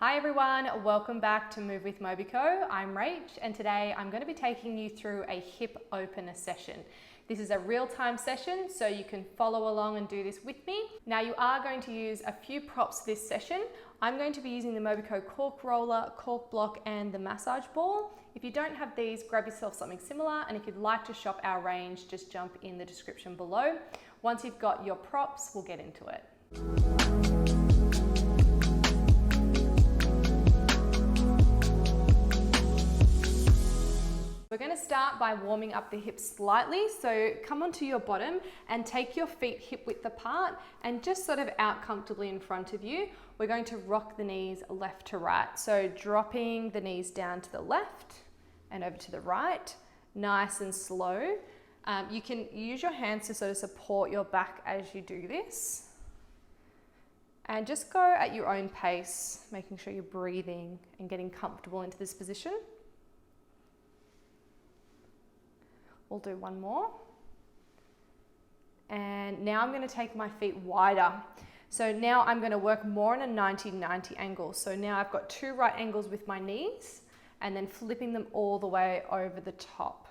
Hi everyone, welcome back to Move with Mobico. I'm Rach and today I'm going to be taking you through a hip opener session. This is a real-time session so you can follow along and do this with me. Now you are going to use a few props this session. I'm going to be using the Mobico cork roller, cork block and the massage ball. If you don't have these, grab yourself something similar, and if you'd like to shop our range, just jump in the description below. Once you've got your props, we'll get into it. We're going to start by warming up the hips slightly. So come onto your bottom and take your feet hip width apart and just sort of out comfortably in front of you. We're going to rock the knees left to right. So dropping the knees down to the left and over to the right, nice and slow. You can use your hands to sort of support your back as you do this. And just go at your own pace, making sure you're breathing and getting comfortable into this position. We'll do one more. And now I'm going to take my feet wider. So now I'm going to work more on a 90-90 angle. So now I've got two right angles with my knees and then flipping them all the way over the top.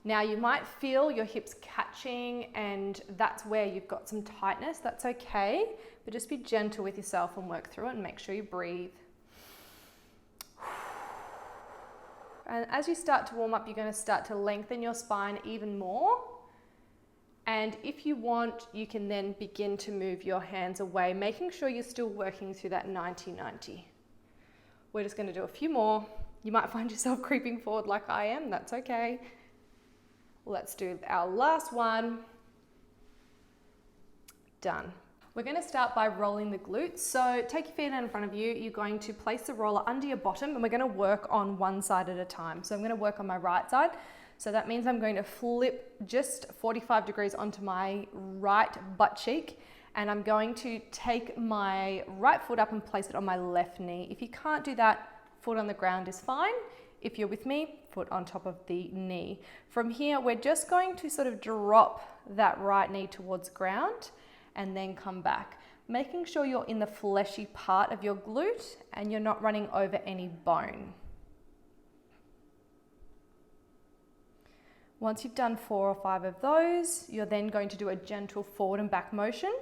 Now you might feel your hips catching and that's where you've got some tightness. That's okay, but just be gentle with yourself and work through it and make sure you breathe. And as you start to warm up, you're going to start to lengthen your spine even more. And if you want, you can then begin to move your hands away, making sure you're still working through that 90-90. We're just going to do a few more. You might find yourself creeping forward like I am. That's okay. Let's do our last one. Done. We're going to start by rolling the glutes. So take your feet out in front of you. You're going to place the roller under your bottom and we're going to work on one side at a time. So I'm going to work on my right side. So that means I'm going to flip just 45 degrees onto my right butt cheek and I'm going to take my right foot up and place it on my left knee. If you can't do that, foot on the ground is fine. If you're with me, foot on top of the knee. From here, we're just going to sort of drop that right knee towards ground and then come back, making sure you're in the fleshy part of your glute and you're not running over any bone. Once you've done 4 or 5 of those, you're then going to do a gentle forward and back motion.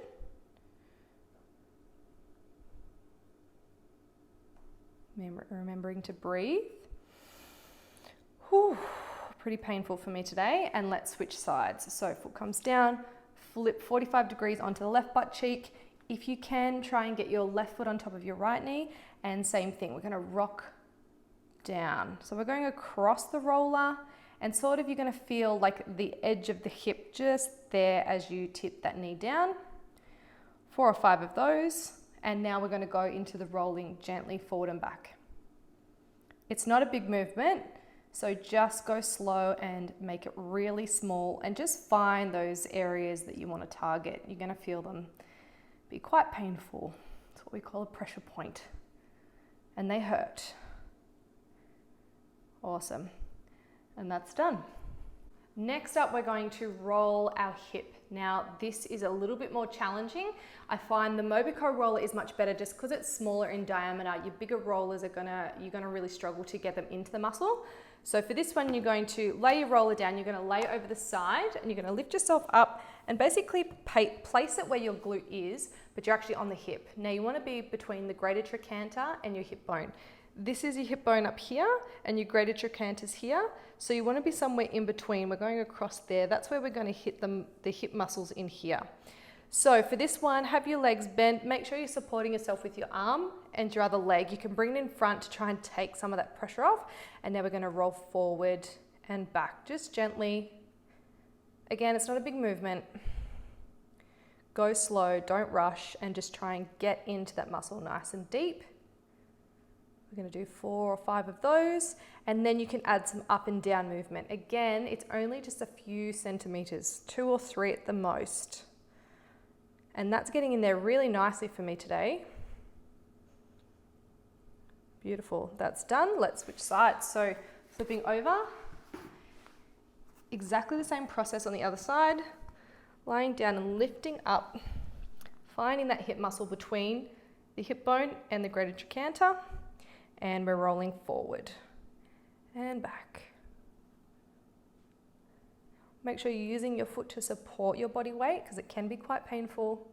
Remembering to breathe. Whew, pretty painful for me today. And let's switch sides. So foot comes down, flip 45 degrees onto the left butt cheek. If you can, try and get your left foot on top of your right knee. And same thing, we're going to rock down. So we're going across the roller and sort of you're going to feel like the edge of the hip just there as you tip that knee down. 4 or 5 of those. And now we're going to go into the rolling gently forward and back. It's not a big movement. So just go slow and make it really small and just find those areas that you want to target. You're going to feel them be quite painful. It's what we call a pressure point. And they hurt. Awesome. And that's done. Next up, we're going to roll our hip. Now, this is a little bit more challenging. I find the Mobico roller is much better just because it's smaller in diameter. Your bigger rollers you're gonna really struggle to get them into the muscle. So for this one, you're going to lay your roller down, you're gonna lay over the side and you're gonna lift yourself up and basically place it where your glute is, but you're actually on the hip. Now you wanna be between the greater trochanter and your hip bone. This is your hip bone up here and your greater trochanter's here. So you wanna be somewhere in between. We're going across there. That's where we're gonna hit the hip muscles in here. So for this one, have your legs bent. Make sure you're supporting yourself with your arm and your other leg. You can bring it in front to try and take some of that pressure off. And now we're gonna roll forward and back, just gently. Again, it's not a big movement. Go slow, don't rush, and just try and get into that muscle nice and deep. We're gonna do 4 or 5 of those, and then you can add some up and down movement. Again, it's only just a few centimeters, 2 or 3 at the most. And that's getting in there really nicely for me today. Beautiful, that's done. Let's switch sides. So flipping over, exactly the same process on the other side, lying down and lifting up, finding that hip muscle between the hip bone and the greater trochanter, and we're rolling forward and back. Make sure you're using your foot to support your body weight because it can be quite painful.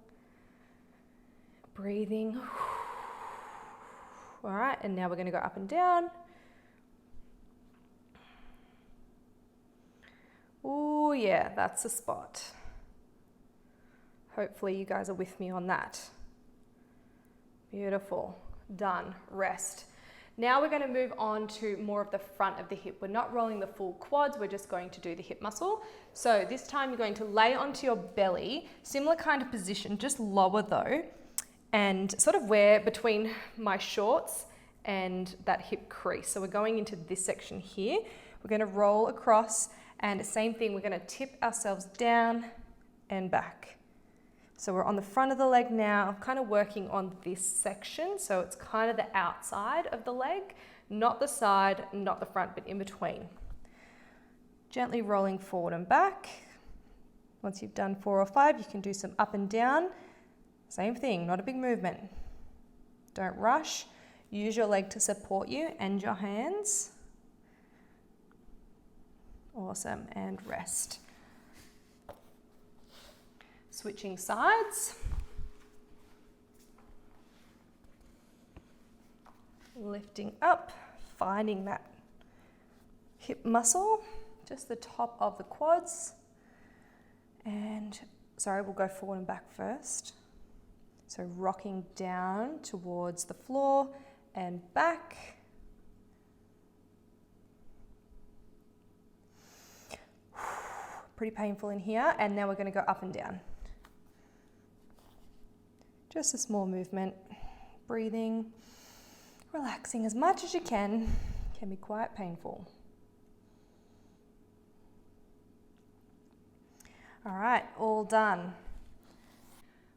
Breathing. All right, and now we're going to go up and down. Oh yeah, that's the spot. Hopefully you guys are with me on that. Beautiful. Done. Rest. Now we're going to move on to more of the front of the hip. We're not rolling the full quads, we're just going to do the hip muscle. So this time you're going to lay onto your belly, similar kind of position, just lower though, and sort of where between my shorts and that hip crease. So we're going into this section here. We're going to roll across, and same thing, we're going to tip ourselves down and back. So we're on the front of the leg now, kind of working on this section. So it's kind of the outside of the leg, not the side, not the front, but in between. Gently rolling forward and back. Once you've done 4 or 5, you can do some up and down. Same thing, not a big movement. Don't rush. Use your leg to support you and your hands. Awesome, and rest. Switching sides. Lifting up, finding that hip muscle, just the top of the quads. And sorry, we'll go forward and back first. So rocking down towards the floor and back. Pretty painful in here, and now we're going to go up and down. Just a small movement, breathing, relaxing as much as you can be quite painful. All right, all done.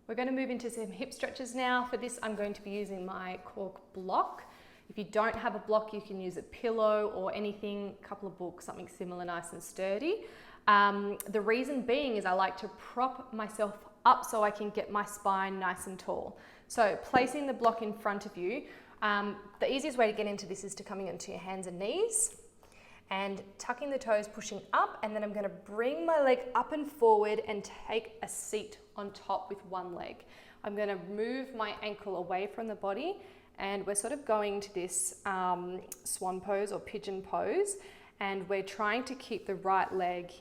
We're going to move into some hip stretches now. For this, I'm going to be using my cork block. If you don't have a block, you can use a pillow or anything, a couple of books, something similar, nice and sturdy. The reason being is I like to prop myself up so I can get my spine nice and tall. So placing the block in front of you, the easiest way to get into this is to coming into your hands and knees and tucking the toes, pushing up, and then I'm going to bring my leg up and forward and take a seat on top with one leg. I'm going to move my ankle away from the body, and we're sort of going to this swan pose or pigeon pose, and we're trying to keep the right leg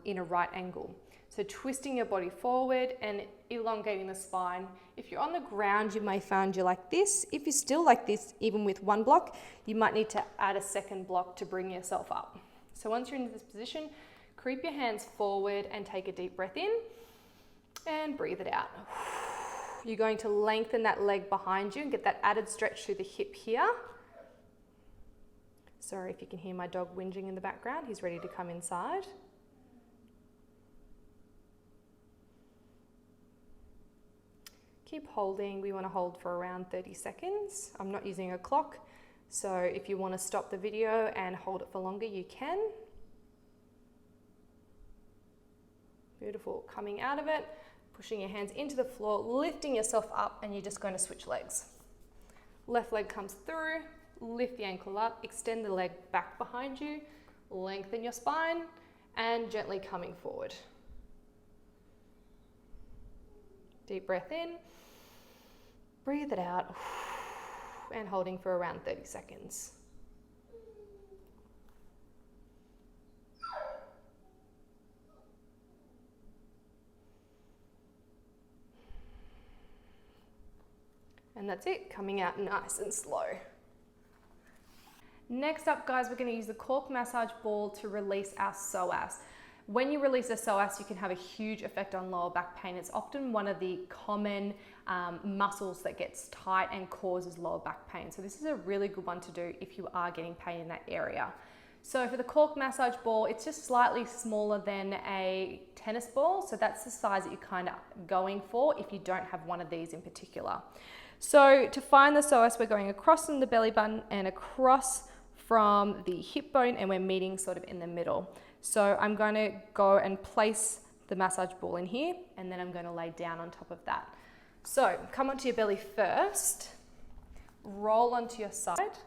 in a right angle. So twisting your body forward and elongating the spine. If you're on the ground, you may find you're like this. If you're still like this, even with one block, you might need to add a second block to bring yourself up. So once you're in this position, creep your hands forward and take a deep breath in and breathe it out. You're going to lengthen that leg behind you and get that added stretch through the hip here. Sorry if you can hear my dog whinging in the background. He's ready to come inside. Keep holding. We want to hold for around 30 seconds. I'm not using a clock, so if you want to stop the video and hold it for longer, you can. Beautiful. Coming out of it, pushing your hands into the floor, lifting yourself up, and you're just going to switch legs. Left leg comes through, lift the ankle up, extend the leg back behind you, lengthen your spine, and gently coming forward. Deep breath in, breathe it out, and holding for around 30 seconds. And that's it, coming out nice and slow. Next up, guys, we're going to use the cork massage ball to release our psoas. When you release a psoas, you can have a huge effect on lower back pain. It's often one of the common muscles that gets tight and causes lower back pain. So this is a really good one to do if you are getting pain in that area. So for the cork massage ball, it's just slightly smaller than a tennis ball. So that's the size that you're kind of going for if you don't have one of these in particular. So to find the psoas, we're going across from the belly button and across from the hip bone, and we're meeting sort of in the middle. So I'm going to go and place the massage ball in here, and then I'm going to lay down on top of that. So come onto your belly first, roll onto your side,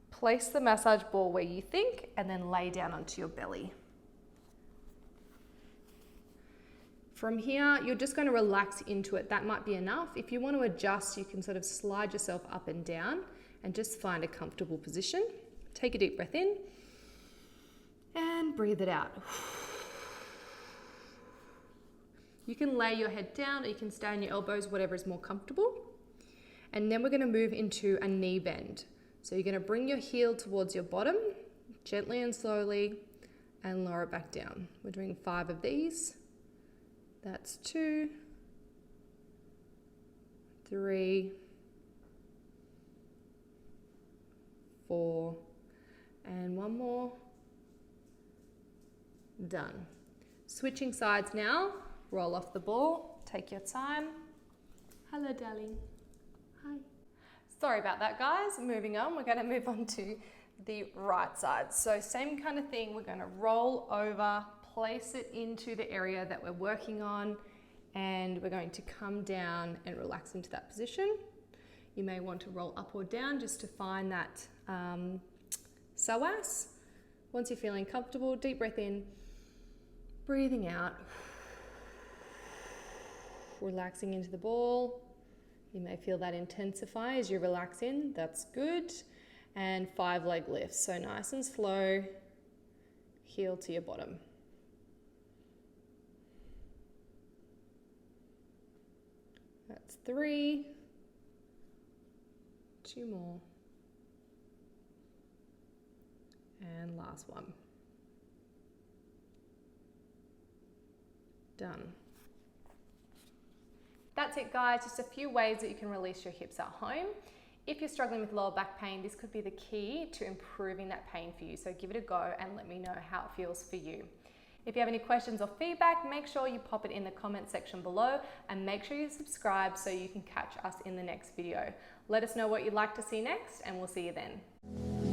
place the massage ball where you think, and then lay down onto your belly. From here, you're just going to relax into it. That might be enough. If you want to adjust, you can sort of slide yourself up and down and just find a comfortable position. Take a deep breath in and breathe it out. You can lay your head down or you can stay on your elbows, whatever is more comfortable. And then we're going to move into a knee bend. So you're going to bring your heel towards your bottom, gently and slowly, and lower it back down. We're doing 5 of these. That's 2, 3, 4, and 1 more. Done. Switching sides now. Roll off the ball. Take your time. Hello, darling. Hi. Sorry about that, guys. Moving on. We're going to move on to the right side. So same kind of thing. We're going to roll over, place it into the area that we're working on, and we're going to come down and relax into that position. You may want to roll up or down just to find that psoas. Once you're feeling comfortable, deep breath in, breathing out, relaxing into the ball. You may feel that intensify as you relax in. That's good. And 5 leg lifts. So nice and slow, heel to your bottom. That's 3. 2 more. And last one. Done. That's it, guys. Just a few ways that you can release your hips at home. If you're struggling with lower back pain, this could be the key to improving that pain for you. So give it a go and let me know how it feels for you. If you have any questions or feedback, make sure you pop it in the comment section below and make sure you subscribe so you can catch us in the next video. Let us know what you'd like to see next and we'll see you then.